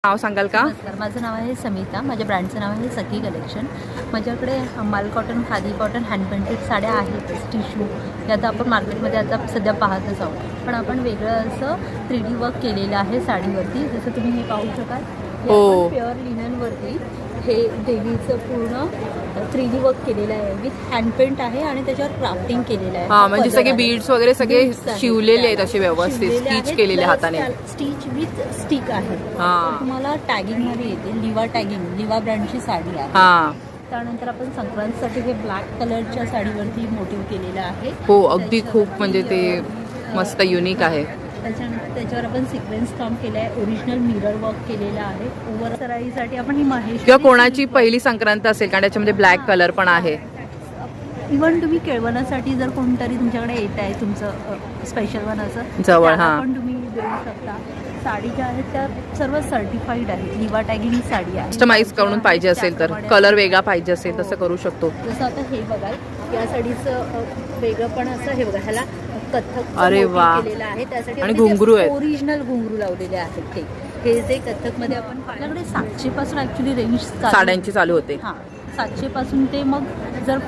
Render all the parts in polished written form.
नाव सांगाल का? नमस्कार, माझं नाव आहे समिता. माझ्या ब्रँडचं नाव आहे सखी कलेक्शन. माझ्याकडे माल cotton, khadi cotton, hand painted साड्या आहेतच. टिश्यू हे आता आपण मार्केटमध्ये आता सध्या पाहतच आहोत, पण आपण वेगळं असं 3D वर्क केलेलं आहे साडीवरती. जसं तुम्ही हे पाहू शकाल, हो. प्युअर लिननवरती हे देवीचं पूर्ण 3D वर्क केलेलं आहे. विथ हँड पेंट आहे आणि त्याच्यावर क्राफ्टिंग केलेलं आहे. हा, म्हणजे सगळे बीड्स वगैरे सगळे शिवलेले आहेत असे व्यवस्थित स्टिच केलेले हाताने. स्टिच विथ स्टिक आहे. हा. तुम्हाला टॅगिंग मध्ये येते. लिवा ब्रँडची साडी आहे. हा, त्यानंतर आपण संक्रांतीसाठी हे ब्लॅक कलरच्या साडीवरती मोटिव्ह केलेलं आहे. हो, अगदी खूप म्हणजे ते मस्त युनिक आहे. त्याच्यानंतर त्याच्यावर आपण सिक्वेन्स काम केलं आहे. ओरिजिनल मिरर वर्क केलेलं आहे. ओव्हर सराईसाठी आपण ही महेश किंवा कोणाची पहिली संक्रांत असेल कारण त्याच्यामध्ये ब्लॅक कलर पण आहे. इव्हन तुम्ही केळवणासाठी जर कोणतरी तुमच्याकडे येत आहे तुमचं स्पेशल वन असं जवळ, त्याला हा. पण तुम्ही देऊ शकता. साडी ज्या आहेत त्या सर्व सर्टिफाईड आहेत. लिवा टॅगिंग साडी आहे. कस्टमाइज करून पाहिजे असेल तर, कलर वेगळा पाहिजे असेल तसं करू शकतो. जसं आता हे बघाल, या साडीचं वेगळं पण असं हे बघा, ह्याला कथ्थक अरे वा. केलेलं आहे. त्यासाठी आणि घुंगरू आहेत. ओरिजिनल घुंगरू लावलेले आहेत. हे जे कथ्थक मध्ये आपण आपल्याकडे 700 पासून ऍक्च्युली रेंज साड्यांची चालू होते. हां, 700 पासून ते मग जर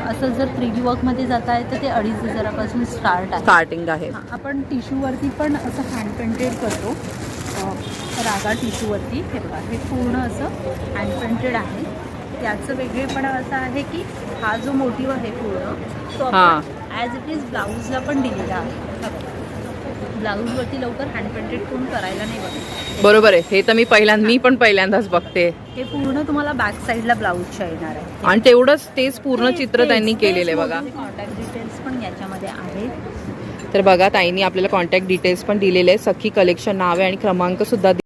असं जर 3D वर्क मध्ये जात आहे तर ते 2500 स्टार्ट आहे. स्टार्टिंग आहे. हां, आपण टिश्यूवरती पण असं हँड पेंटेड करतो. रागा टिश्यूवरती हे बघा, हे पूर्ण असं हँड पेंटेड आहे. त्याचं वेगळेपणा असं आहे की हा जो मोटिव्ह आहे पूर्ण तो आपण ॲज इट इज ब्लाऊजला पण दिलेला आहे. ब्लाऊजवरती लवकर हँड पेंटेड कोण करायला नाही बघत. बरोबर आहे. हे तर मी पण पहिल्यांदाच बघते. हे पूर्ण तुम्हाला बॅक साईडला ब्लाऊजच्या येणार आहे. आणि तेवढंच तेच पूर्ण चित्र त्यांनी केलेलं आहे बघा. कॉन्टॅक्ट डिटेल्स पण याच्यामध्ये आहेत. तर बघा, ताईंनी आपल्याला कॉन्टॅक्ट डिटेल्स पण दिलेले आहे. सखी कलेक्शन नाव आहे आणि क्रमांक सुद्धा